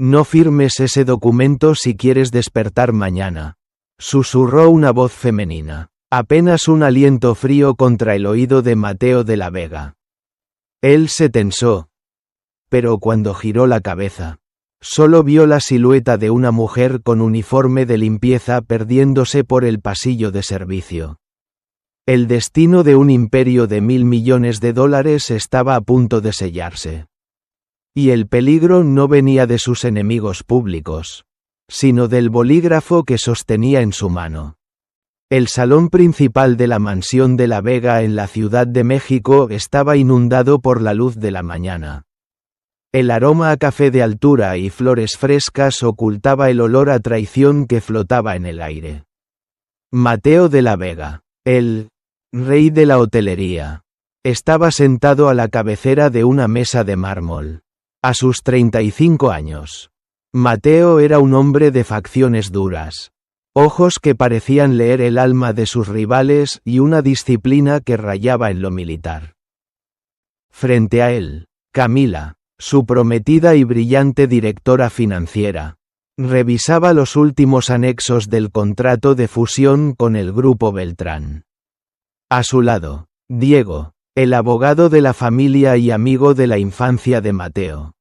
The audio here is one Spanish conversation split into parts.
No firmes ese documento si quieres despertar mañana, susurró una voz femenina. Apenas un aliento frío contra el oído de Mateo de la Vega. Él se tensó. Pero cuando giró la cabeza, solo vio la silueta de una mujer con uniforme de limpieza perdiéndose por el pasillo de servicio. El destino de un imperio de $1.000 millones estaba a punto de sellarse. Y el peligro no venía de sus enemigos públicos, sino del bolígrafo que sostenía en su mano. El salón principal de la mansión de la Vega en la Ciudad de México estaba inundado por la luz de la mañana. El aroma a café de altura y flores frescas ocultaba el olor a traición que flotaba en el aire. Mateo de la Vega, el rey de la hotelería, estaba sentado a la cabecera de una mesa de mármol. A sus 35 años, Mateo era un hombre de facciones duras, ojos que parecían leer el alma de sus rivales y una disciplina que rayaba en lo militar. Frente a él, Camila, su prometida y brillante directora financiera, revisaba los últimos anexos del contrato de fusión con el Grupo Beltrán. A su lado, Diego, el abogado de la familia y amigo de la infancia de Mateo.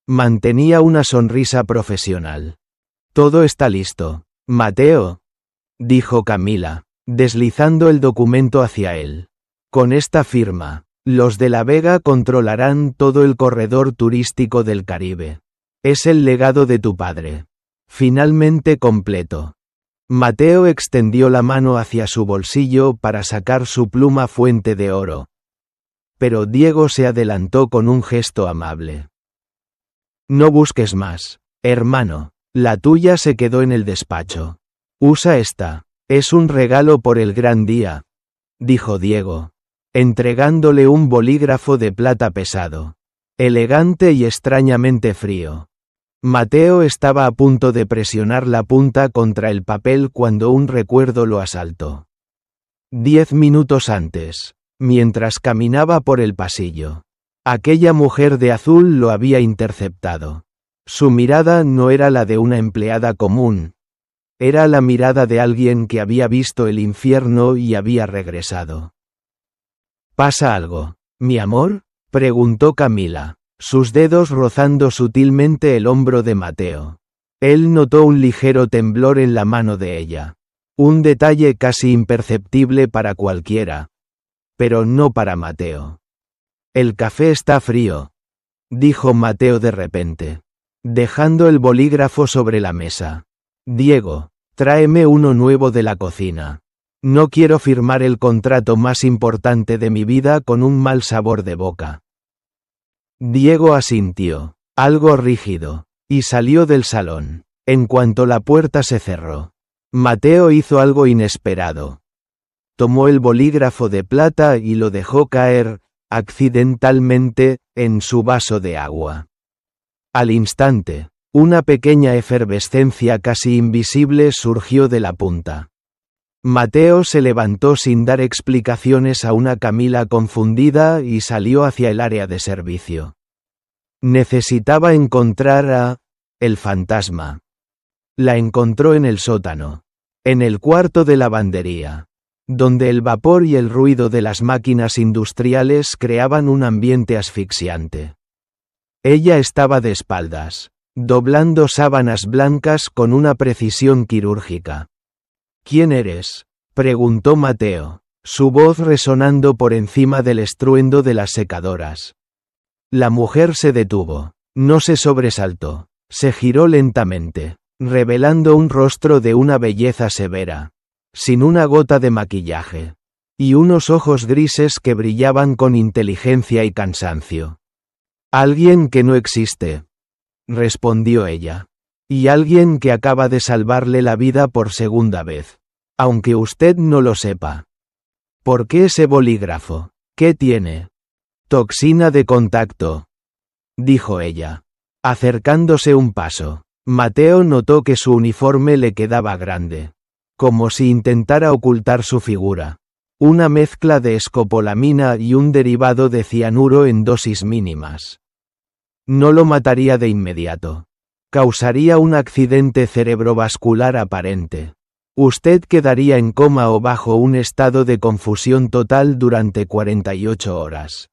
Mantenía una sonrisa profesional. «Todo está listo, Mateo», dijo Camila, deslizando el documento hacia él. «Con esta firma, los de la Vega controlarán todo el corredor turístico del Caribe. Es el legado de tu padre. Finalmente completo». Mateo extendió la mano hacia su bolsillo para sacar su pluma fuente de oro. Pero Diego se adelantó con un gesto amable. «No busques más, hermano, la tuya se quedó en el despacho. Usa esta, es un regalo por el gran día», dijo Diego, entregándole un bolígrafo de plata pesado, elegante y extrañamente frío. Mateo estaba a punto de presionar la punta contra el papel cuando un recuerdo lo asaltó. 10 minutos antes, mientras caminaba por el pasillo, aquella mujer de azul lo había interceptado. Su mirada no era la de una empleada común. Era la mirada de alguien que había visto el infierno y había regresado. «¿Pasa algo, mi amor?», preguntó Camila, sus dedos rozando sutilmente el hombro de Mateo. Él notó un ligero temblor en la mano de ella. Un detalle casi imperceptible para cualquiera. Pero no para Mateo. «El café está frío», dijo Mateo de repente, dejando el bolígrafo sobre la mesa. «Diego, tráeme uno nuevo de la cocina. No quiero firmar el contrato más importante de mi vida con un mal sabor de boca». Diego asintió, algo rígido, y salió del salón. En cuanto la puerta se cerró, Mateo hizo algo inesperado. Tomó el bolígrafo de plata y lo dejó caer, accidentalmente, en su vaso de agua. Al instante, una pequeña efervescencia casi invisible surgió de la punta. Mateo se levantó sin dar explicaciones a una Camila confundida y salió hacia el área de servicio. Necesitaba encontrar a el fantasma. La encontró en el sótano, en el cuarto de lavandería, donde el vapor y el ruido de las máquinas industriales creaban un ambiente asfixiante. Ella estaba de espaldas, doblando sábanas blancas con una precisión quirúrgica. «¿Quién eres?», preguntó Mateo, su voz resonando por encima del estruendo de las secadoras. La mujer se detuvo, no se sobresaltó, se giró lentamente, revelando un rostro de una belleza severa, sin una gota de maquillaje, y unos ojos grises que brillaban con inteligencia y cansancio. «Alguien que no existe», respondió ella. «Y alguien que acaba de salvarle la vida por segunda vez. Aunque usted no lo sepa». «¿Por qué ese bolígrafo? ¿Qué tiene?» «Toxina de contacto», dijo ella, acercándose un paso. Mateo notó que su uniforme le quedaba grande, como si intentara ocultar su figura. Una mezcla de escopolamina y un derivado de cianuro en dosis mínimas. No lo mataría de inmediato. Causaría un accidente cerebrovascular aparente. Usted quedaría en coma o bajo un estado de confusión total durante 48 horas.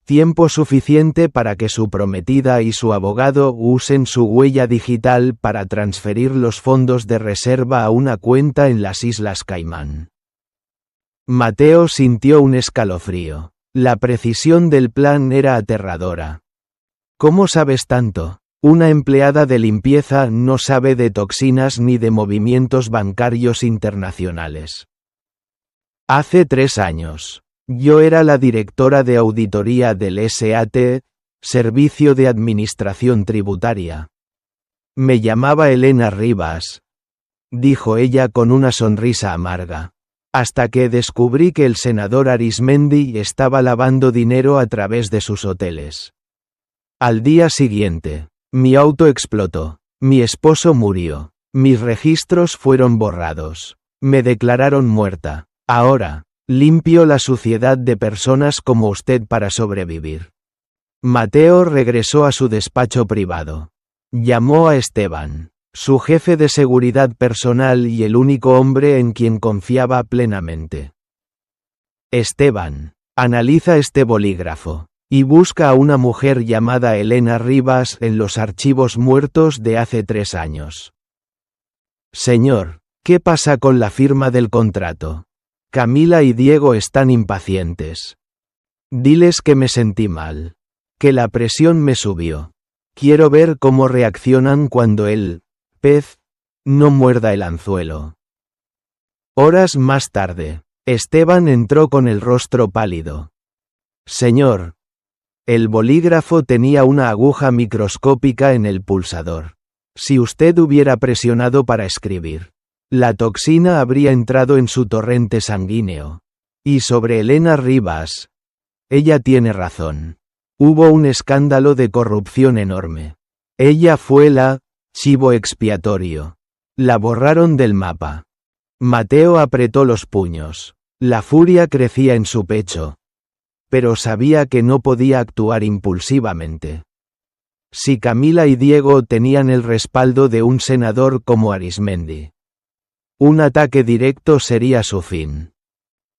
Tiempo suficiente para que su prometida y su abogado usen su huella digital para transferir los fondos de reserva a una cuenta en las Islas Caimán. Mateo sintió un escalofrío. La precisión del plan era aterradora. ¿Cómo sabes tanto? Una empleada de limpieza no sabe de toxinas ni de movimientos bancarios internacionales. Hace 3 años. Yo era la directora de auditoría del SAT, Servicio de Administración Tributaria. Me llamaba Elena Rivas, dijo ella con una sonrisa amarga, hasta que descubrí que el senador Arismendi estaba lavando dinero a través de sus hoteles. Al día siguiente, mi auto explotó, mi esposo murió, mis registros fueron borrados, me declararon muerta. Ahora, limpio la suciedad de personas como usted para sobrevivir. Mateo regresó a su despacho privado. Llamó a Esteban, su jefe de seguridad personal y el único hombre en quien confiaba plenamente. Esteban, analiza este bolígrafo, y busca a una mujer llamada Elena Rivas en los archivos muertos de hace 3 años. Señor, ¿qué pasa con la firma del contrato? Camila y Diego están impacientes. Diles que me sentí mal. Que la presión me subió. Quiero ver cómo reaccionan cuando el pez no muerda el anzuelo. Horas más tarde, Esteban entró con el rostro pálido. Señor. El bolígrafo tenía una aguja microscópica en el pulsador. Si usted hubiera presionado para escribir, la toxina habría entrado en su torrente sanguíneo. Y sobre Elena Rivas. Ella tiene razón. Hubo un escándalo de corrupción enorme. Ella fue la chivo expiatorio. La borraron del mapa. Mateo apretó los puños. La furia crecía en su pecho. Pero sabía que no podía actuar impulsivamente. Si Camila y Diego tenían el respaldo de un senador como Arismendi, un ataque directo sería su fin.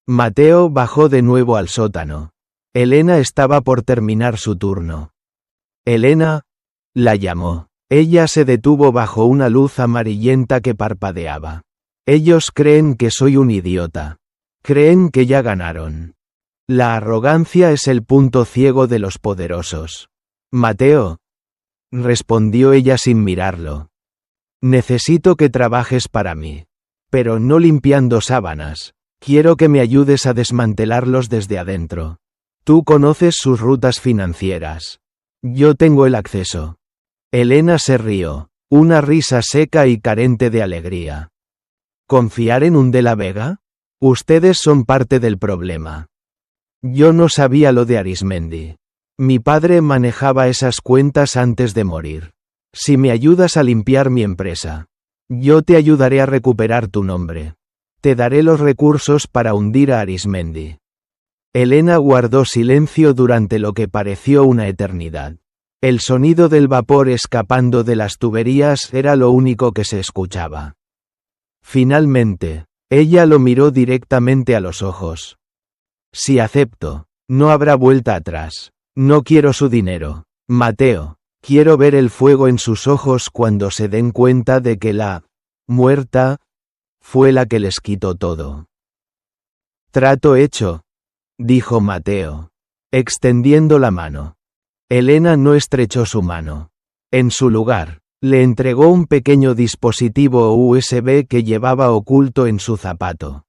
Mateo bajó de nuevo al sótano. Elena estaba por terminar su turno. Elena, la llamó. Ella se detuvo bajo una luz amarillenta que parpadeaba. Ellos creen que soy un idiota. Creen que ya ganaron. La arrogancia es el punto ciego de los poderosos. Mateo, respondió ella sin mirarlo. Necesito que trabajes para mí. Pero no limpiando sábanas. Quiero que me ayudes a desmantelarlos desde adentro. Tú conoces sus rutas financieras. Yo tengo el acceso. Elena se rió, una risa seca y carente de alegría. ¿Confiar en un de la Vega? Ustedes son parte del problema. Yo no sabía lo de Arismendi. Mi padre manejaba esas cuentas antes de morir. Si me ayudas a limpiar mi empresa, yo te ayudaré a recuperar tu nombre. Te daré los recursos para hundir a Arismendi. Elena guardó silencio durante lo que pareció una eternidad. El sonido del vapor escapando de las tuberías era lo único que se escuchaba. Finalmente, ella lo miró directamente a los ojos. Si acepto, no habrá vuelta atrás. No quiero su dinero. Mateo, quiero ver el fuego en sus ojos cuando se den cuenta de que la muerta fue la que les quitó todo. Trato hecho, dijo Mateo, extendiendo la mano. Elena no estrechó su mano. En su lugar, le entregó un pequeño dispositivo USB que llevaba oculto en su zapato.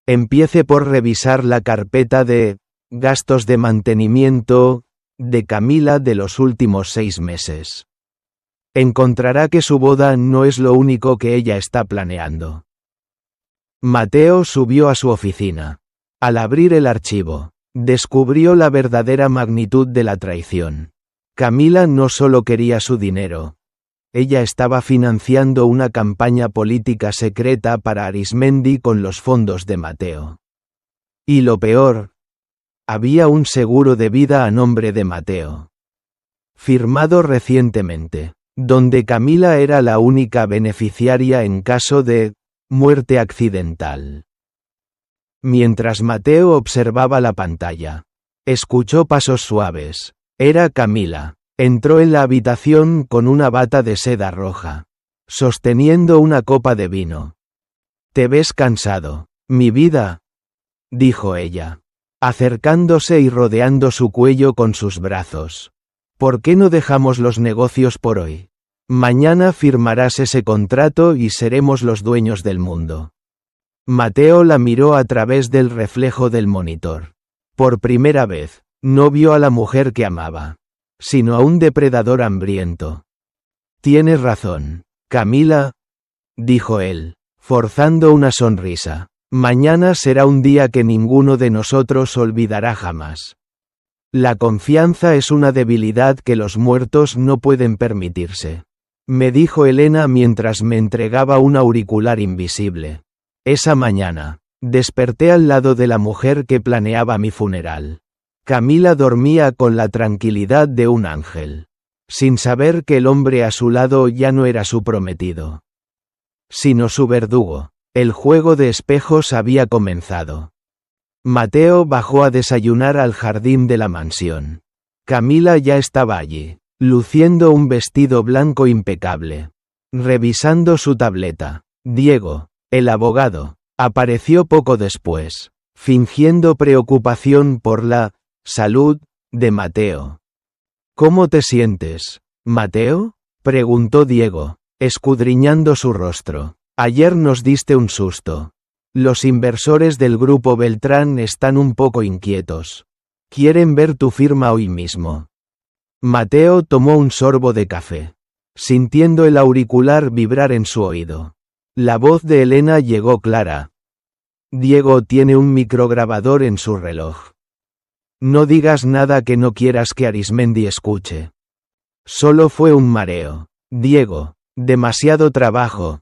Empiece por revisar la carpeta de gastos de mantenimiento de Camila de los últimos 6 meses. Encontrará que su boda no es lo único que ella está planeando. Mateo subió a su oficina. Al abrir el archivo, descubrió la verdadera magnitud de la traición. Camila no solo quería su dinero. Ella estaba financiando una campaña política secreta para Arismendi con los fondos de Mateo. Y lo peor, había un seguro de vida a nombre de Mateo. Firmado recientemente. donde Camila era la única beneficiaria en caso de muerte accidental. Mientras Mateo observaba la pantalla, escuchó pasos suaves. Era Camila. Entró en la habitación con una bata de seda roja, sosteniendo una copa de vino. «Te ves cansado, mi vida», dijo ella, acercándose y rodeando su cuello con sus brazos. «¿Por qué no dejamos los negocios por hoy? Mañana firmarás ese contrato y seremos los dueños del mundo». Mateo la miró a través del reflejo del monitor. Por primera vez, no vio a la mujer que amaba, sino a un depredador hambriento. «Tienes razón, Camila», dijo él, forzando una sonrisa. «Mañana será un día que ninguno de nosotros olvidará jamás. La confianza es una debilidad que los muertos no pueden permitirse», me dijo Elena mientras me entregaba un auricular invisible. Esa mañana, desperté al lado de la mujer que planeaba mi funeral. Camila dormía con la tranquilidad de un ángel, sin saber que el hombre a su lado ya no era su prometido, sino su verdugo. El juego de espejos había comenzado. Mateo bajó a desayunar al jardín de la mansión. Camila ya estaba allí, luciendo un vestido blanco impecable, revisando su tableta. Diego, el abogado, apareció poco después, fingiendo preocupación por la salud de Mateo. «¿Cómo te sientes, Mateo?», preguntó Diego, escudriñando su rostro. «Ayer nos diste un susto. Los inversores del grupo Beltrán están un poco inquietos. Quieren ver tu firma hoy mismo». Mateo tomó un sorbo de café, sintiendo el auricular vibrar en su oído. La voz de Elena llegó clara. «Diego tiene un micrograbador en su reloj. No digas nada que no quieras que Arismendi escuche». «Solo fue un mareo, Diego, demasiado trabajo»,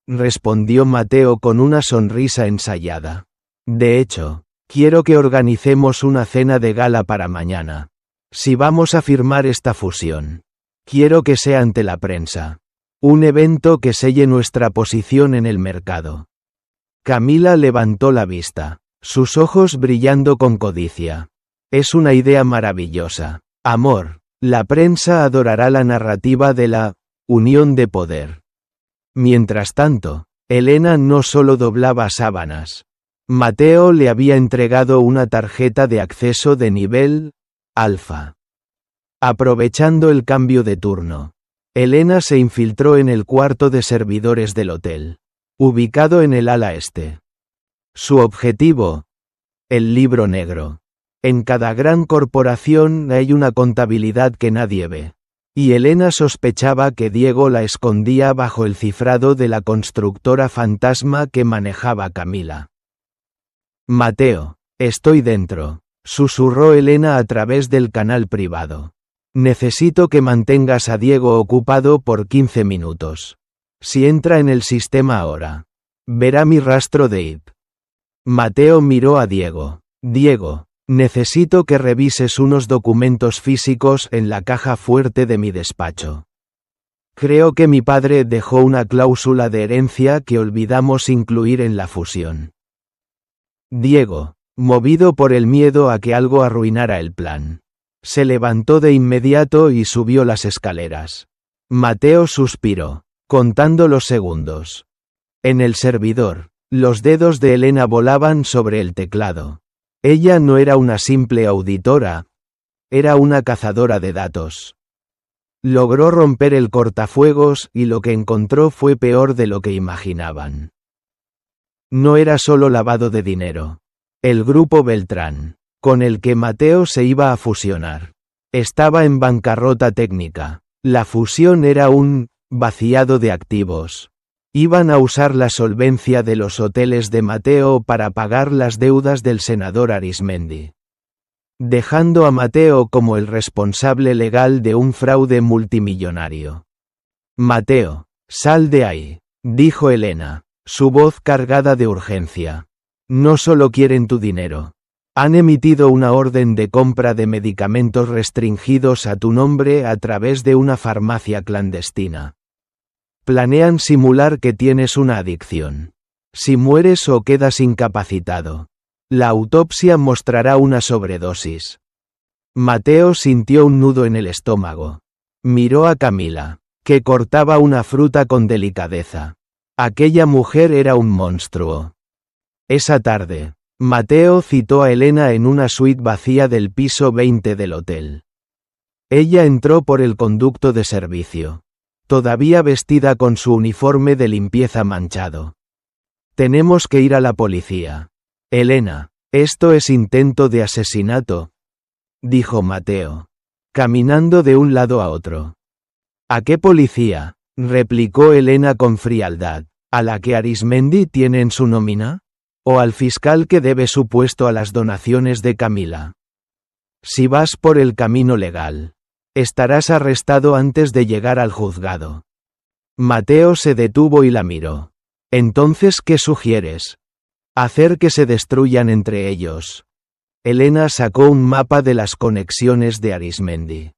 respondió Mateo con una sonrisa ensayada. «De hecho, quiero que organicemos una cena de gala para mañana. Si vamos a firmar esta fusión, quiero que sea ante la prensa. Un evento que selle nuestra posición en el mercado». Camila levantó la vista, sus ojos brillando con codicia. «Es una idea maravillosa, amor. La prensa adorará la narrativa de la unión de poder». Mientras tanto, Elena no solo doblaba sábanas. Mateo le había entregado una tarjeta de acceso de nivel alfa. Aprovechando el cambio de turno, Elena se infiltró en el cuarto de servidores del hotel, ubicado en el ala este. Su objetivo: el libro negro. En cada gran corporación hay una contabilidad que nadie ve, y Elena sospechaba que Diego la escondía bajo el cifrado de la constructora fantasma que manejaba Camila. «Mateo, estoy dentro», susurró Elena a través del canal privado. «Necesito que mantengas a Diego ocupado por 15 minutos. Si entra en el sistema ahora, verá mi rastro de IP». Mateo miró a Diego. «Diego, necesito que revises unos documentos físicos en la caja fuerte de mi despacho. Creo que mi padre dejó una cláusula de herencia que olvidamos incluir en la fusión». Diego, movido por el miedo a que algo arruinara el plan, se levantó de inmediato y subió las escaleras. Mateo suspiró, contando los segundos. En el servidor, los dedos de Elena volaban sobre el teclado. Ella no era una simple auditora, era una cazadora de datos. Logró romper el cortafuegos y lo que encontró fue peor de lo que imaginaban. No era solo lavado de dinero. El grupo Beltrán, con el que Mateo se iba a fusionar, estaba en bancarrota técnica. La fusión era un vaciado de activos. Iban a usar la solvencia de los hoteles de Mateo para pagar las deudas del senador Arismendi, dejando a Mateo como el responsable legal de un fraude multimillonario. «Mateo, sal de ahí», dijo Elena, su voz cargada de urgencia. «No solo quieren tu dinero. Han emitido una orden de compra de medicamentos restringidos a tu nombre a través de una farmacia clandestina. Planean simular que tienes una adicción. Si mueres o quedas incapacitado, la autopsia mostrará una sobredosis. Mateo sintió un nudo en el estómago. Miró a Camila, que cortaba una fruta con delicadeza. Aquella mujer era un monstruo. Esa tarde, Mateo citó a Elena en una suite vacía del piso 20 del hotel. Ella entró por el conducto de servicio, todavía vestida con su uniforme de limpieza manchado. Tenemos que ir a la policía. Elena, esto es intento de asesinato, dijo Mateo, caminando de un lado a otro. ¿A qué policía?, replicó Elena con frialdad. ¿A la que Arismendi tiene en su nómina? ¿O al fiscal que debe su puesto a las donaciones de Camila? Si vas por el camino legal, estarás arrestado antes de llegar al juzgado. Mateo se detuvo y la miró. Entonces, ¿qué sugieres? Hacer que se destruyan entre ellos. Elena sacó un mapa de las conexiones de Arismendi.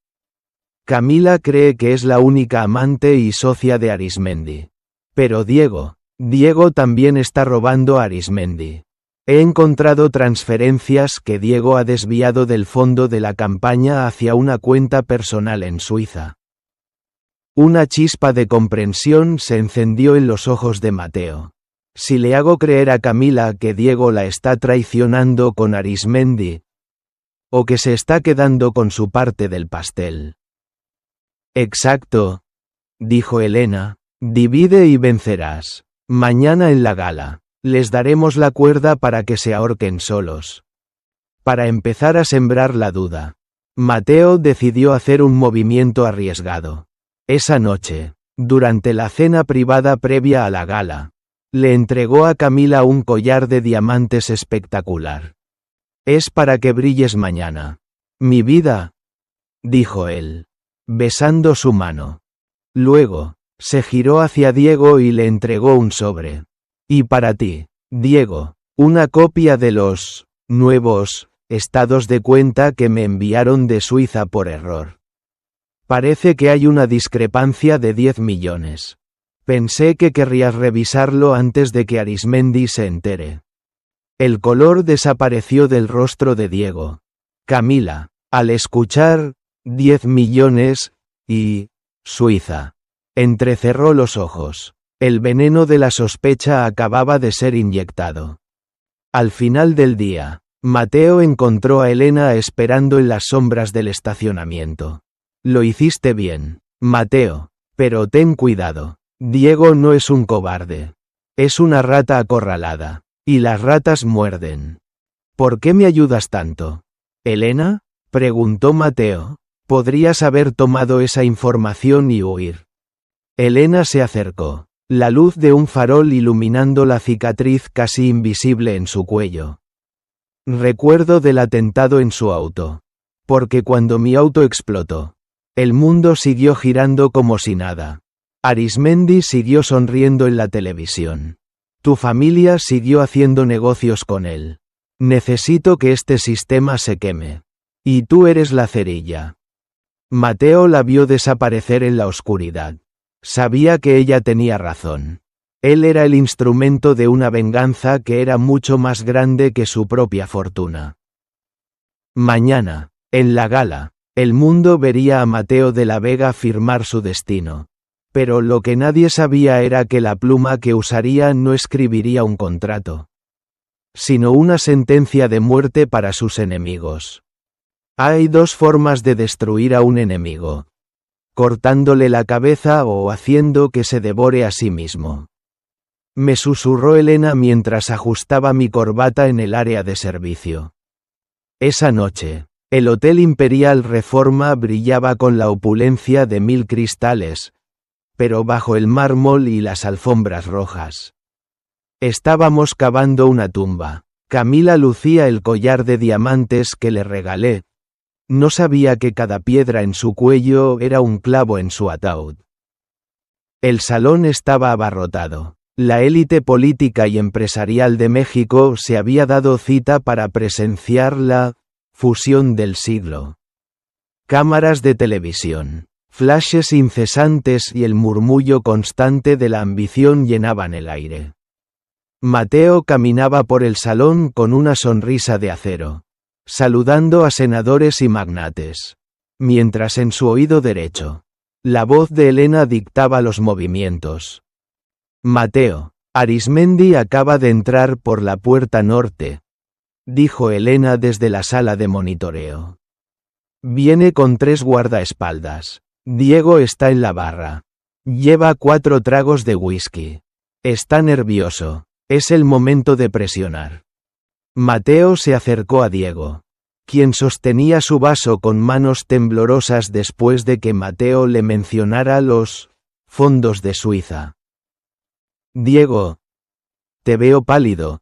Camila cree que es la única amante y socia de Arismendi. Pero Diego también está robando a Arismendi. He encontrado transferencias que Diego ha desviado del fondo de la campaña hacia una cuenta personal en Suiza. Una chispa de comprensión se encendió en los ojos de Mateo. Si le hago creer a Camila que Diego la está traicionando con Arismendi, o que se está quedando con su parte del pastel. Exacto, dijo Elena, divide y vencerás. Mañana en la gala, les daremos la cuerda para que se ahorquen solos. Para empezar a sembrar la duda, Mateo decidió hacer un movimiento arriesgado. Esa noche, durante la cena privada previa a la gala, le entregó a Camila un collar de diamantes espectacular. Es para que brilles mañana. Mi vida, dijo él, besando su mano. Luego, se giró hacia Diego y le entregó un sobre. Y para ti, Diego, una copia de los nuevos estados de cuenta que me enviaron de Suiza por error. Parece que hay una discrepancia de 10 millones. Pensé que querrías revisarlo antes de que Arismendi se entere. El color desapareció del rostro de Diego. Camila, al escuchar 10 millones y Suiza, entrecerró los ojos. El veneno de la sospecha acababa de ser inyectado. Al final del día, Mateo encontró a Elena esperando en las sombras del estacionamiento. Lo hiciste bien, Mateo, pero ten cuidado. Diego no es un cobarde. Es una rata acorralada. Y las ratas muerden. ¿Por qué me ayudas tanto? ¿Elena?, preguntó Mateo. Podrías haber tomado esa información y huir. Elena se acercó, la luz de un farol iluminando la cicatriz casi invisible en su cuello. Recuerdo del atentado en su auto. Porque cuando mi auto explotó, el mundo siguió girando como si nada. Arismendi siguió sonriendo en la televisión. Tu familia siguió haciendo negocios con él. Necesito que este sistema se queme. Y tú eres la cerilla. Mateo la vio desaparecer en la oscuridad. Sabía que ella tenía razón. Él era el instrumento de una venganza que era mucho más grande que su propia fortuna. Mañana, en la gala, el mundo vería a Mateo de la Vega firmar su destino. Pero lo que nadie sabía era que la pluma que usaría no escribiría un contrato, sino una sentencia de muerte para sus enemigos. Hay dos formas de destruir a un enemigo: cortándole la cabeza o haciendo que se devore a sí mismo. Me susurró Elena mientras ajustaba mi corbata en el área de servicio. Esa noche, el Hotel Imperial Reforma brillaba con la opulencia de 1000 cristales, pero bajo el mármol y las alfombras rojas. Estábamos cavando una tumba. Camila lucía el collar de diamantes que le regalé. No sabía que cada piedra en su cuello era un clavo en su ataúd. El salón estaba abarrotado. La élite política y empresarial de México se había dado cita para presenciar la fusión del siglo. Cámaras de televisión, flashes incesantes y el murmullo constante de la ambición llenaban el aire. Mateo caminaba por el salón con una sonrisa de acero, saludando a senadores y magnates, mientras en su oído derecho, la voz de Elena dictaba los movimientos. Mateo, Arismendi acaba de entrar por la puerta norte, dijo Elena desde la sala de monitoreo. Viene con 3 guardaespaldas. Diego está en la barra. Lleva 4 tragos de whisky. Está nervioso. Es el momento de presionar. Mateo se acercó a Diego, quien sostenía su vaso con manos temblorosas después de que Mateo le mencionara los fondos de Suiza. Diego, te veo pálido,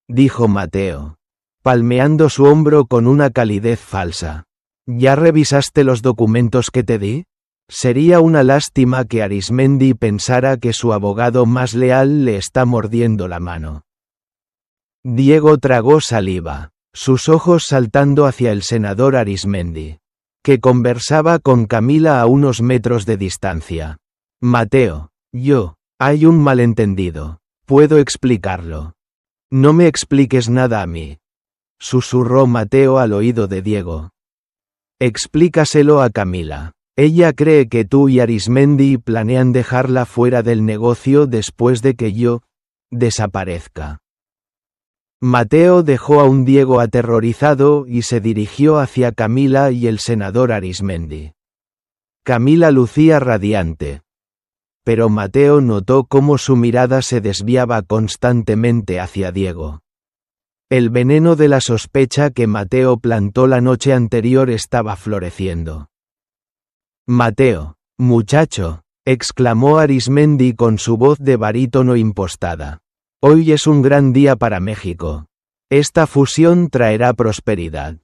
dijo Mateo, palmeando su hombro con una calidez falsa. ¿Ya revisaste los documentos que te di? Sería una lástima que Arismendi pensara que su abogado más leal le está mordiendo la mano. Diego tragó saliva, sus ojos saltando hacia el senador Arismendi, que conversaba con Camila a unos metros de distancia. Mateo, hay un malentendido. Puedo explicarlo. No me expliques nada a mí, susurró Mateo al oído de Diego. Explícaselo a Camila. Ella cree que tú y Arismendi planean dejarla fuera del negocio después de que yo desaparezca. Mateo dejó a un Diego aterrorizado y se dirigió hacia Camila y el senador Arismendi. Camila lucía radiante, pero Mateo notó cómo su mirada se desviaba constantemente hacia Diego. El veneno de la sospecha que Mateo plantó la noche anterior estaba floreciendo. Mateo, muchacho, exclamó Arismendi con su voz de barítono impostada. Hoy es un gran día para México. Esta fusión traerá prosperidad.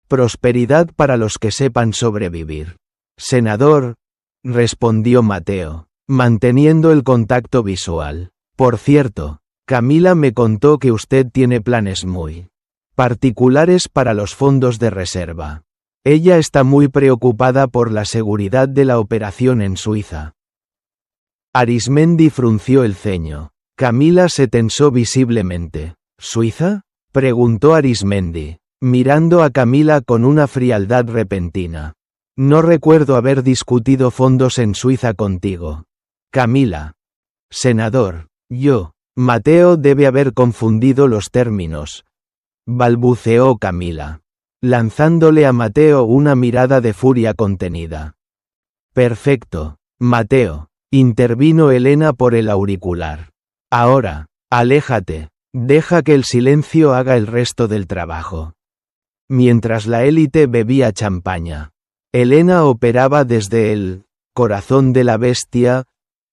Prosperidad para los que sepan sobrevivir. Senador, respondió Mateo, manteniendo el contacto visual. Por cierto, Camila me contó que usted tiene planes muy particulares para los fondos de reserva. Ella está muy preocupada por la seguridad de la operación en Suiza. Arismendi frunció el ceño. Camila se tensó visiblemente. ¿Suiza?, preguntó Arismendi, mirando a Camila con una frialdad repentina. No recuerdo haber discutido fondos en Suiza contigo. Camila. Senador, Mateo debe haber confundido los términos, balbuceó Camila, lanzándole a Mateo una mirada de furia contenida. Perfecto, Mateo, intervino Elena por el auricular. Ahora, aléjate, deja que el silencio haga el resto del trabajo. Mientras la élite bebía champaña, Elena operaba desde el corazón de la bestia,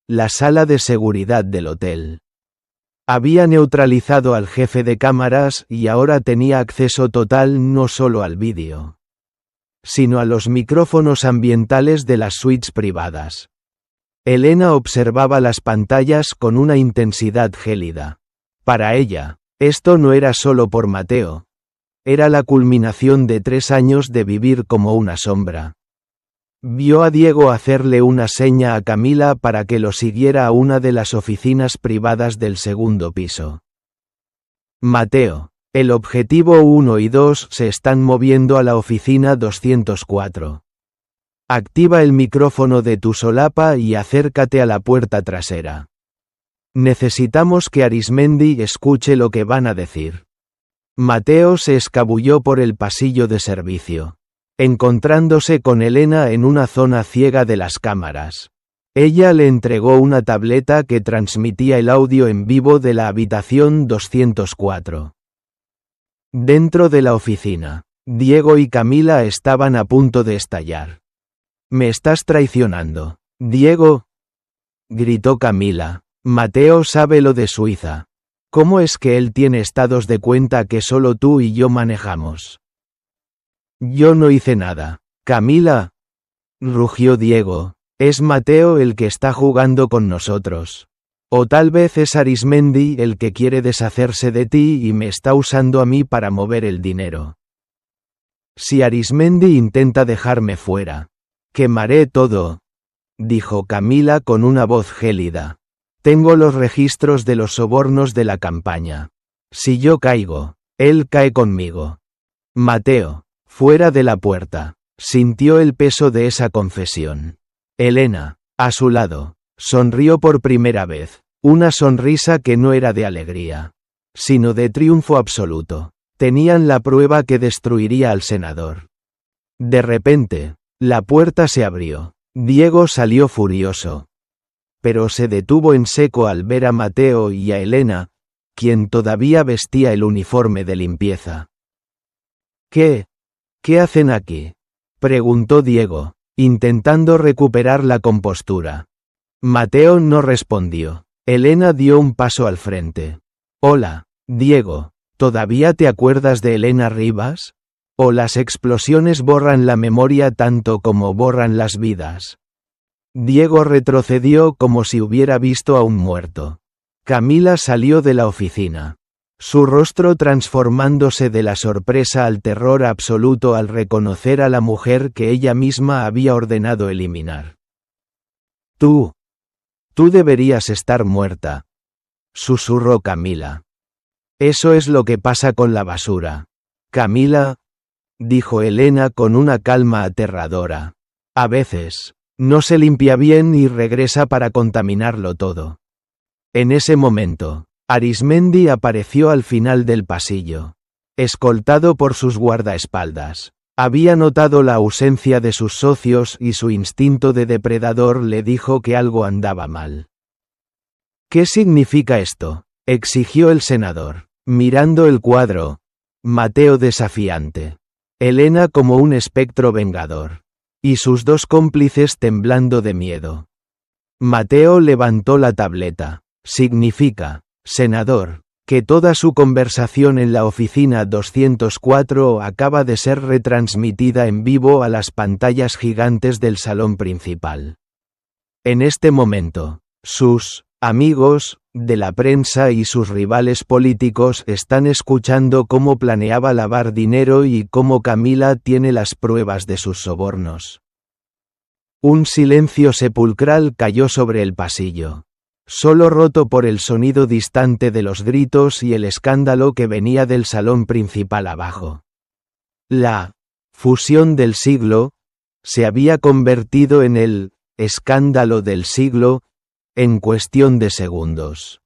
la sala de seguridad del hotel. Había neutralizado al jefe de cámaras y ahora tenía acceso total no solo al vídeo, sino a los micrófonos ambientales de las suites privadas. Elena observaba las pantallas con una intensidad gélida. Para ella, esto no era solo por Mateo. Era la culminación de 3 años de vivir como una sombra. Vio a Diego hacerle una seña a Camila para que lo siguiera a una de las oficinas privadas del segundo piso. Mateo, el objetivo 1 y 2 se están moviendo a la oficina 204. Activa el micrófono de tu solapa y acércate a la puerta trasera. Necesitamos que Arismendi escuche lo que van a decir. Mateo se escabulló por el pasillo de servicio, encontrándose con Elena en una zona ciega de las cámaras. Ella le entregó una tableta que transmitía el audio en vivo de la habitación 204. Dentro de la oficina, Diego y Camila estaban a punto de estallar. «Me estás traicionando, Diego», gritó Camila. «Mateo sabe lo de Suiza. ¿Cómo es que él tiene estados de cuenta que solo tú y yo manejamos?» «Yo no hice nada, Camila», rugió Diego. «Es Mateo el que está jugando con nosotros. O tal vez es Arismendi el que quiere deshacerse de ti y me está usando a mí para mover el dinero. Si Arismendi intenta dejarme fuera, quemaré todo, dijo Camila con una voz gélida. Tengo los registros de los sobornos de la campaña. Si yo caigo, él cae conmigo. Mateo, fuera de la puerta, sintió el peso de esa confesión. Elena, a su lado, sonrió por primera vez, una sonrisa que no era de alegría, sino de triunfo absoluto. Tenían la prueba que destruiría al senador. De repente, la puerta se abrió. Diego salió furioso. Pero se detuvo en seco al ver a Mateo y a Elena, quien todavía vestía el uniforme de limpieza. ¿Qué hacen aquí?, preguntó Diego, intentando recuperar la compostura. Mateo no respondió. Elena dio un paso al frente. Hola, Diego, ¿todavía te acuerdas de Elena Rivas? ¿O las explosiones borran la memoria tanto como borran las vidas? Diego retrocedió como si hubiera visto a un muerto. Camila salió de la oficina, su rostro transformándose de la sorpresa al terror absoluto al reconocer a la mujer que ella misma había ordenado eliminar. Tú deberías estar muerta, susurró Camila. Eso es lo que pasa con la basura. Camila, dijo Elena con una calma aterradora. A veces, no se limpia bien y regresa para contaminarlo todo. En ese momento, Arismendi apareció al final del pasillo, escoltado por sus guardaespaldas. Había notado la ausencia de sus socios y su instinto de depredador le dijo que algo andaba mal. ¿Qué significa esto?, exigió el senador, mirando el cuadro. Mateo desafiante. Elena como un espectro vengador. Y sus dos cómplices temblando de miedo. Mateo levantó la tableta. Significa, senador, que toda su conversación en la oficina 204 acaba de ser retransmitida en vivo a las pantallas gigantes del salón principal. En este momento, sus amigos de la prensa y sus rivales políticos están escuchando cómo planeaba lavar dinero y cómo Camila tiene las pruebas de sus sobornos. Un silencio sepulcral cayó sobre el pasillo, solo roto por el sonido distante de los gritos y el escándalo que venía del salón principal abajo. La fusión del siglo se había convertido en el escándalo del siglo en cuestión de segundos.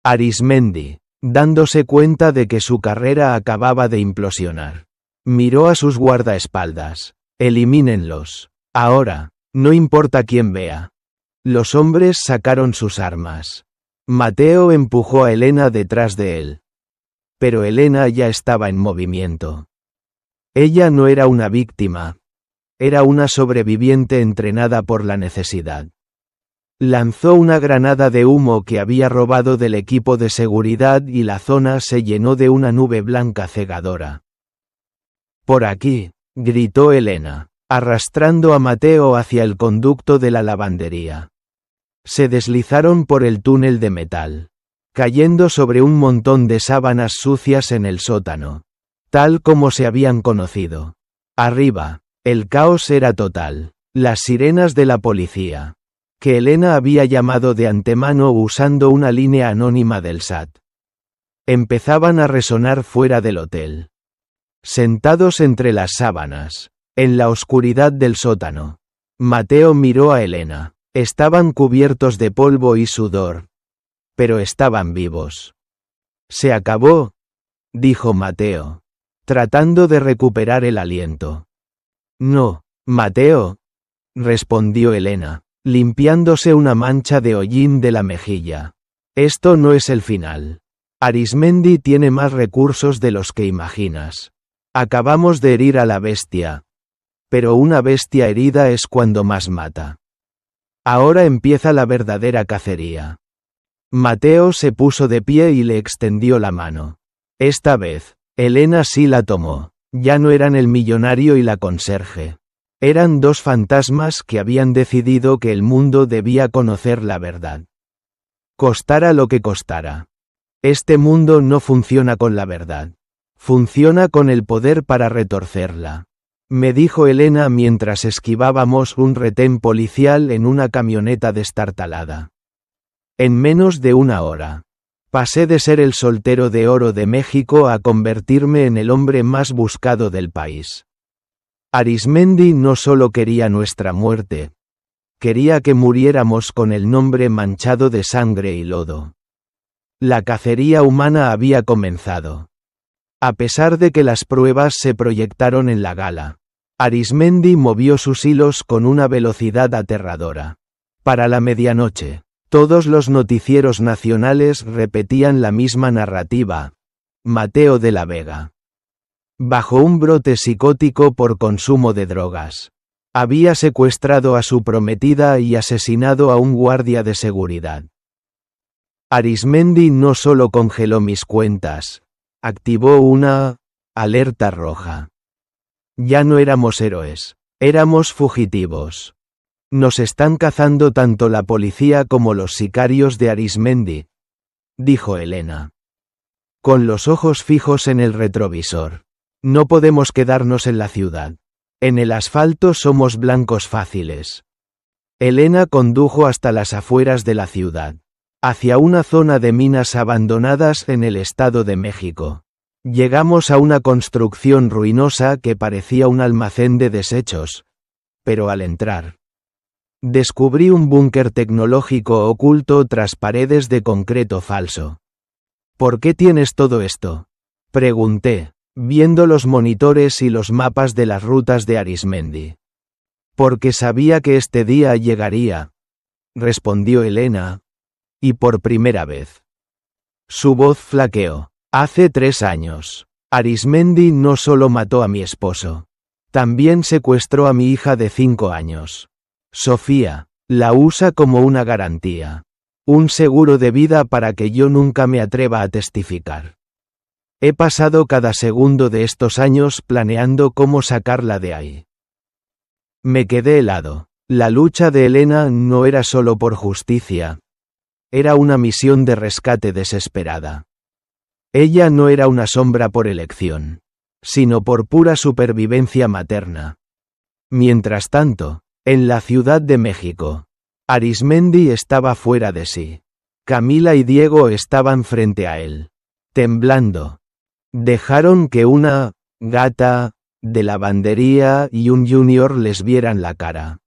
Arismendi, dándose cuenta de que su carrera acababa de implosionar, miró a sus guardaespaldas. Elimínenlos. Ahora, no importa quién vea. Los hombres sacaron sus armas. Mateo empujó a Elena detrás de él. Pero Elena ya estaba en movimiento. Ella no era una víctima. Era una sobreviviente entrenada por la necesidad. Lanzó una granada de humo que había robado del equipo de seguridad y la zona se llenó de una nube blanca cegadora. Por aquí, gritó Elena, arrastrando a Mateo hacia el conducto de la lavandería. Se deslizaron por el túnel de metal, cayendo sobre un montón de sábanas sucias en el sótano, tal como se habían conocido. Arriba, el caos era total. Las sirenas de la policía, que Elena había llamado de antemano usando una línea anónima del SAT, empezaban a resonar fuera del hotel. Sentados entre las sábanas, en la oscuridad del sótano, Mateo miró a Elena. Estaban cubiertos de polvo y sudor, pero estaban vivos. «Se acabó», dijo Mateo, tratando de recuperar el aliento. «No, Mateo», respondió Elena, limpiándose una mancha de hollín de la mejilla. «Esto no es el final. Arismendi tiene más recursos de los que imaginas. Acabamos de herir a la bestia. Pero una bestia herida es cuando más mata. Ahora empieza la verdadera cacería». Mateo se puso de pie y le extendió la mano. Esta vez, Elena sí la tomó. Ya no eran el millonario y la conserje. Eran dos fantasmas que habían decidido que el mundo debía conocer la verdad. Costara lo que costara. Este mundo no funciona con la verdad. Funciona con el poder para retorcerla. Me dijo Elena mientras esquivábamos un retén policial en una camioneta destartalada. En menos de una hora. Pasé de ser el soltero de oro de México a convertirme en el hombre más buscado del país. Arismendi no solo quería nuestra muerte. Quería que muriéramos con el nombre manchado de sangre y lodo. La cacería humana había comenzado. A pesar de que las pruebas se proyectaron en la gala, Arismendi movió sus hilos con una velocidad aterradora. Para la medianoche, todos los noticieros nacionales repetían la misma narrativa. Mateo de la Vega. Bajo un brote psicótico por consumo de drogas. Había secuestrado a su prometida y asesinado a un guardia de seguridad. Arismendi no solo congeló mis cuentas, activó una alerta roja. Ya no éramos héroes, éramos fugitivos. Nos están cazando tanto la policía como los sicarios de Arismendi, dijo Elena. Con los ojos fijos en el retrovisor. No podemos quedarnos en la ciudad. En el asfalto somos blancos fáciles. Elena condujo hasta las afueras de la ciudad, hacia una zona de minas abandonadas en el Estado de México. Llegamos a una construcción ruinosa que parecía un almacén de desechos, pero al entrar, descubrí un búnker tecnológico oculto tras paredes de concreto falso. ¿Por qué tienes todo esto?, pregunté, viendo los monitores y los mapas de las rutas de Arismendi. Porque sabía que este día llegaría, respondió Elena, y por primera vez. Su voz flaqueó. Hace 3 años, Arismendi no solo mató a mi esposo, también secuestró a mi hija de 5 años. Sofía, la usa como una garantía. Un seguro de vida para que yo nunca me atreva a testificar. He pasado cada segundo de estos años planeando cómo sacarla de ahí. Me quedé helado. La lucha de Elena no era solo por justicia. Era una misión de rescate desesperada. Ella no era una sombra por elección, sino por pura supervivencia materna. Mientras tanto, en la Ciudad de México, Arismendi estaba fuera de sí. Camila y Diego estaban frente a él, temblando. Dejaron que una gata de lavandería y un junior les vieran la cara.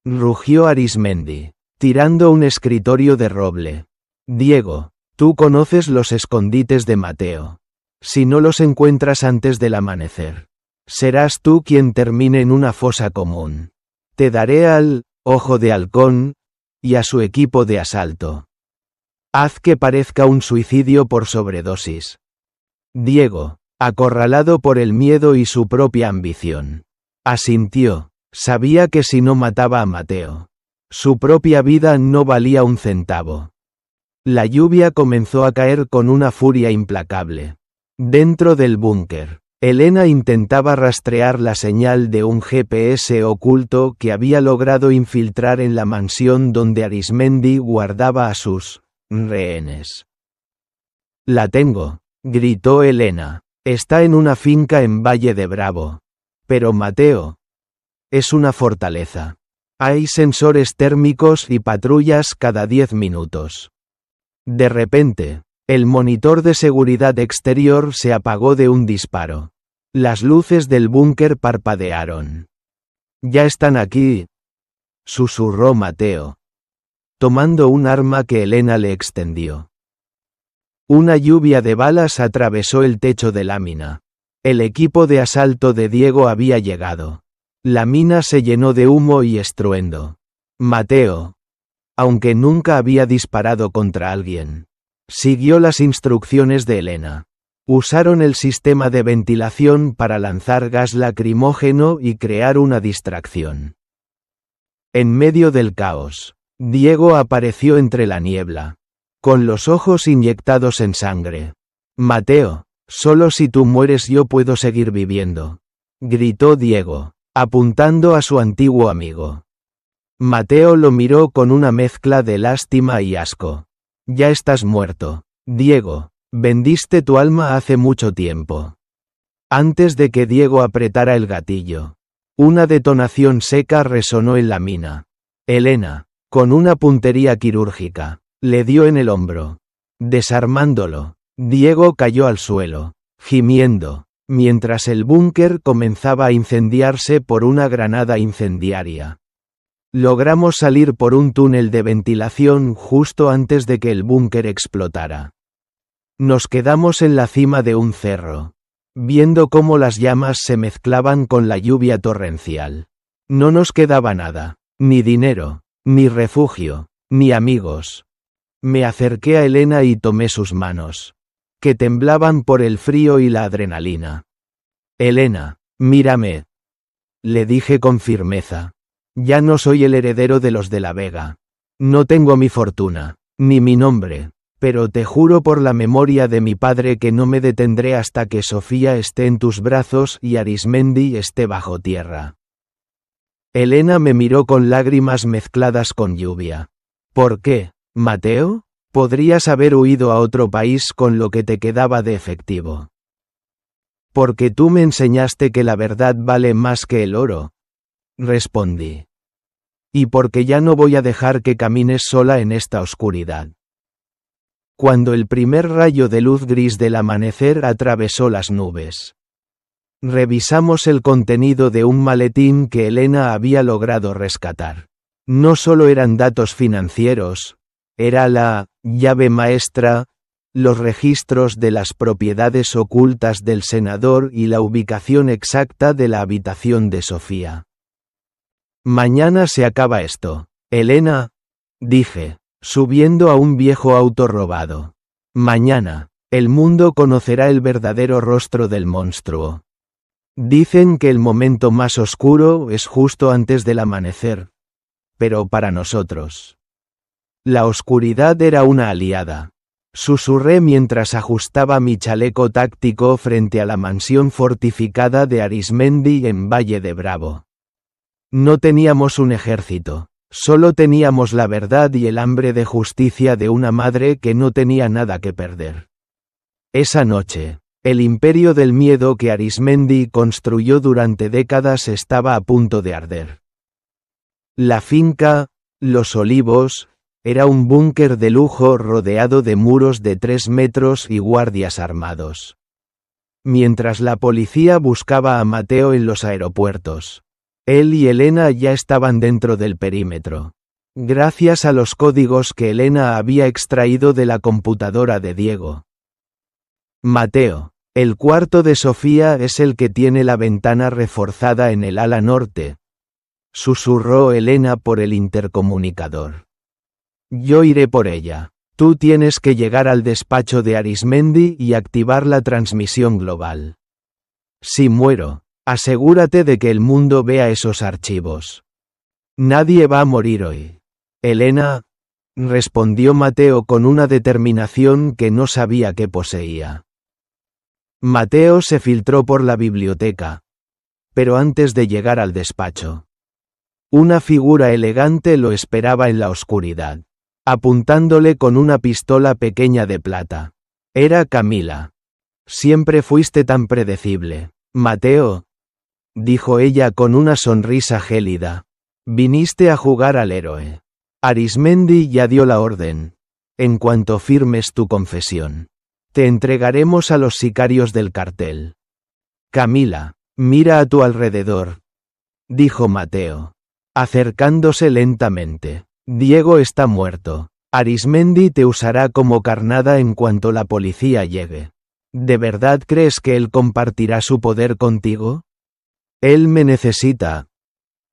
Rugió Arismendi, tirando un escritorio de roble. Diego, tú conoces los escondites de Mateo. Si no los encuentras antes del amanecer, serás tú quien termine en una fosa común. Te daré al Ojo de Halcón y a su equipo de asalto. Haz que parezca un suicidio por sobredosis. Diego, acorralado por el miedo y su propia ambición, asintió. Sabía que si no mataba a Mateo, su propia vida no valía un centavo. La lluvia comenzó a caer con una furia implacable. Dentro del búnker, Elena intentaba rastrear la señal de un GPS oculto que había logrado infiltrar en la mansión donde Arismendi guardaba a sus rehenes. La tengo, gritó Elena. Está en una finca en Valle de Bravo. Pero Mateo es una fortaleza. Hay sensores térmicos y patrullas cada 10 minutos. De repente, el monitor de seguridad exterior se apagó de un disparo. Las luces del búnker parpadearon. Ya están aquí, susurró Mateo, tomando un arma que Elena le extendió. Una lluvia de balas atravesó el techo de lámina. El equipo de asalto de Diego había llegado. La mina se llenó de humo y estruendo. Mateo, aunque nunca había disparado contra alguien, siguió las instrucciones de Elena. Usaron el sistema de ventilación para lanzar gas lacrimógeno y crear una distracción. En medio del caos, Diego apareció entre la niebla, con los ojos inyectados en sangre. Mateo, solo si tú mueres yo puedo seguir viviendo, gritó Diego, apuntando a su antiguo amigo. Mateo lo miró con una mezcla de lástima y asco. Ya estás muerto. Diego, vendiste tu alma hace mucho tiempo. Antes de que Diego apretara el gatillo, una detonación seca resonó en la mina. Elena, con una puntería quirúrgica, le dio en el hombro. Desarmándolo, Diego cayó al suelo, gimiendo, mientras el búnker comenzaba a incendiarse por una granada incendiaria. Logramos salir por un túnel de ventilación justo antes de que el búnker explotara. Nos quedamos en la cima de un cerro, viendo cómo las llamas se mezclaban con la lluvia torrencial. No nos quedaba nada, ni dinero, ni refugio, ni amigos. Me acerqué a Elena y tomé sus manos, que temblaban por el frío y la adrenalina. Elena, mírame, le dije con firmeza. Ya no soy el heredero de los de la Vega. No tengo mi fortuna, ni mi nombre, pero te juro por la memoria de mi padre que no me detendré hasta que Sofía esté en tus brazos y Arismendi esté bajo tierra. Elena me miró con lágrimas mezcladas con lluvia. ¿Por qué, Mateo? Podrías haber huido a otro país con lo que te quedaba de efectivo. Porque tú me enseñaste que la verdad vale más que el oro, respondí. Y porque ya no voy a dejar que camines sola en esta oscuridad. Cuando el primer rayo de luz gris del amanecer atravesó las nubes, revisamos el contenido de un maletín que Elena había logrado rescatar. No solo eran datos financieros, era la llave maestra, los registros de las propiedades ocultas del senador y la ubicación exacta de la habitación de Sofía. Mañana se acaba esto, Elena, dije, subiendo a un viejo auto robado. Mañana, el mundo conocerá el verdadero rostro del monstruo. Dicen que el momento más oscuro es justo antes del amanecer. Pero para nosotros, la oscuridad era una aliada. Susurré mientras ajustaba mi chaleco táctico frente a la mansión fortificada de Arismendi en Valle de Bravo. No teníamos un ejército, solo teníamos la verdad y el hambre de justicia de una madre que no tenía nada que perder. Esa noche, el imperio del miedo que Arismendi construyó durante décadas estaba a punto de arder. La finca, Los Olivos, era un búnker de lujo rodeado de muros de 3 metros y guardias armados. Mientras la policía buscaba a Mateo en los aeropuertos, él y Elena ya estaban dentro del perímetro, gracias a los códigos que Elena había extraído de la computadora de Diego. Mateo, el cuarto de Sofía es el que tiene la ventana reforzada en el ala norte, susurró Elena por el intercomunicador. Yo iré por ella. Tú tienes que llegar al despacho de Arismendi y activar la transmisión global. Si muero, asegúrate de que el mundo vea esos archivos. Nadie va a morir hoy. Elena, respondió Mateo con una determinación que no sabía que poseía. Mateo se filtró por la biblioteca. Pero antes de llegar al despacho, una figura elegante lo esperaba en la oscuridad, apuntándole con una pistola pequeña de plata. Era Camila. Siempre fuiste tan predecible, Mateo, dijo ella con una sonrisa gélida. Viniste a jugar al héroe. Arismendi ya dio la orden. En cuanto firmes tu confesión, te entregaremos a los sicarios del cartel. Camila, mira a tu alrededor, dijo Mateo, acercándose lentamente. Diego está muerto. Arismendi te usará como carnada en cuanto la policía llegue. ¿De verdad crees que él compartirá su poder contigo? Él me necesita,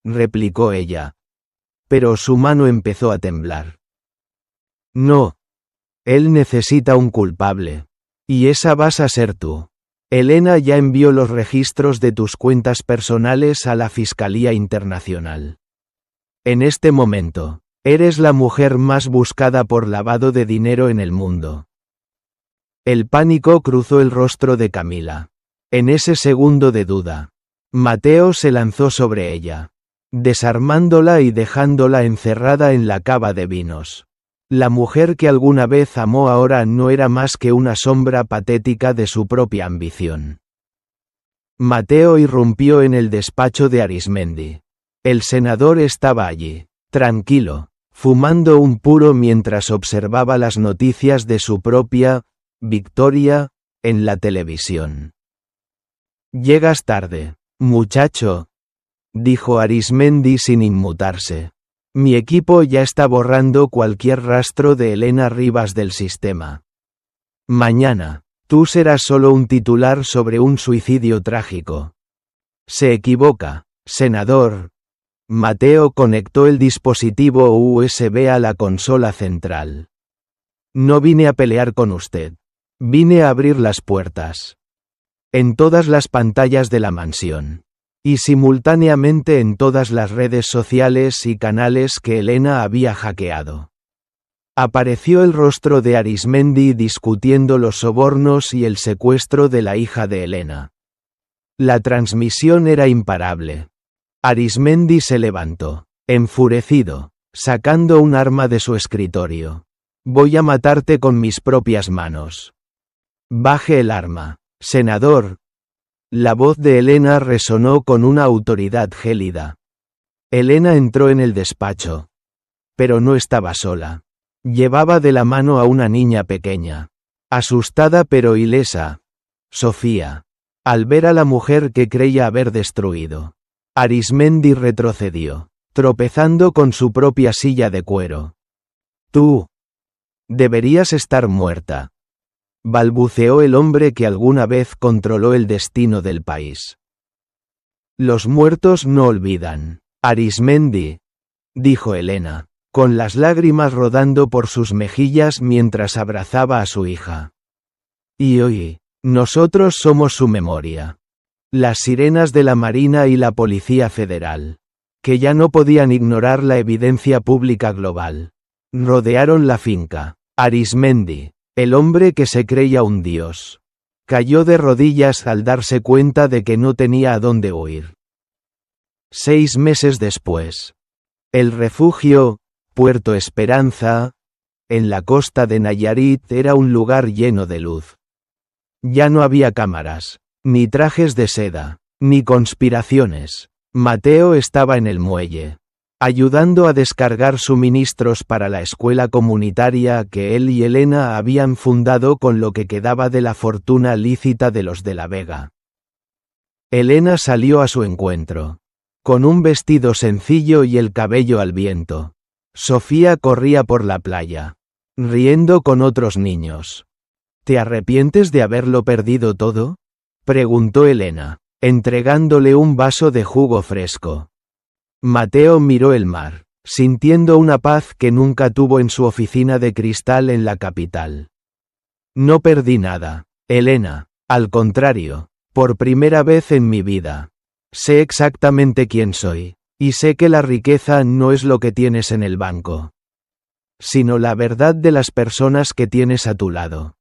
replicó ella. Pero su mano empezó a temblar. No. Él necesita un culpable. Y esa vas a ser tú. Elena ya envió los registros de tus cuentas personales a la Fiscalía Internacional. En este momento, eres la mujer más buscada por lavado de dinero en el mundo. El pánico cruzó el rostro de Camila. En ese segundo de duda, Mateo se lanzó sobre ella, desarmándola y dejándola encerrada en la cava de vinos. La mujer que alguna vez amó ahora no era más que una sombra patética de su propia ambición. Mateo irrumpió en el despacho de Arismendi. El senador estaba allí, tranquilo, fumando un puro mientras observaba las noticias de su propia victoria en la televisión. «Llegas tarde, muchacho», dijo Arismendi sin inmutarse. «Mi equipo ya está borrando cualquier rastro de Elena Rivas del sistema. Mañana, tú serás solo un titular sobre un suicidio trágico». «Se equivoca, senador». Mateo conectó el dispositivo USB a la consola central. «No vine a pelear con usted. Vine a abrir las puertas. En todas las pantallas de la mansión. Y simultáneamente en todas las redes sociales y canales que Elena había hackeado». Apareció el rostro de Arismendi discutiendo los sobornos y el secuestro de la hija de Elena. La transmisión era imparable. Arismendi se levantó, enfurecido, sacando un arma de su escritorio. «Voy a matarte con mis propias manos». «Baje el arma, senador». La voz de Elena resonó con una autoridad gélida. Elena entró en el despacho. Pero no estaba sola. Llevaba de la mano a una niña pequeña. Asustada pero ilesa. Sofía. Al ver a la mujer que creía haber destruido. Arismendi retrocedió, tropezando con su propia silla de cuero. «Tú. Deberías estar muerta», balbuceó el hombre que alguna vez controló el destino del país. «Los muertos no olvidan, Arismendi», dijo Elena, con las lágrimas rodando por sus mejillas mientras abrazaba a su hija. «Y hoy, nosotros somos su memoria». Las sirenas de la Marina y la Policía Federal, que ya no podían ignorar la evidencia pública global, rodearon la finca. Arismendi, el hombre que se creía un dios, cayó de rodillas al darse cuenta de que no tenía a dónde huir. 6 meses después. El refugio, Puerto Esperanza, en la costa de Nayarit era un lugar lleno de luz. Ya no había cámaras, ni trajes de seda, ni conspiraciones. Mateo estaba en el muelle, ayudando a descargar suministros para la escuela comunitaria que él y Elena habían fundado con lo que quedaba de la fortuna lícita de los de la Vega. Elena salió a su encuentro, con un vestido sencillo y el cabello al viento. Sofía corría por la playa, riendo con otros niños. «¿Te arrepientes de haberlo perdido todo?», preguntó Elena, entregándole un vaso de jugo fresco. Mateo miró el mar, sintiendo una paz que nunca tuvo en su oficina de cristal en la capital. «No perdí nada, Elena, al contrario, por primera vez en mi vida. Sé exactamente quién soy, y sé que la riqueza no es lo que tienes en el banco, sino la verdad de las personas que tienes a tu lado».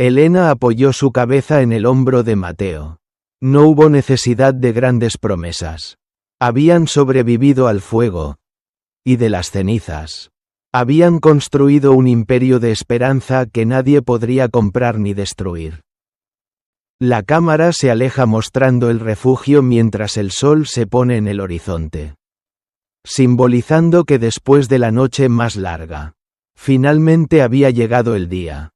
Elena apoyó su cabeza en el hombro de Mateo. No hubo necesidad de grandes promesas. Habían sobrevivido al fuego y de las cenizas. Habían construido un imperio de esperanza que nadie podría comprar ni destruir. La cámara se aleja mostrando el refugio mientras el sol se pone en el horizonte, simbolizando que después de la noche más larga, finalmente había llegado el día.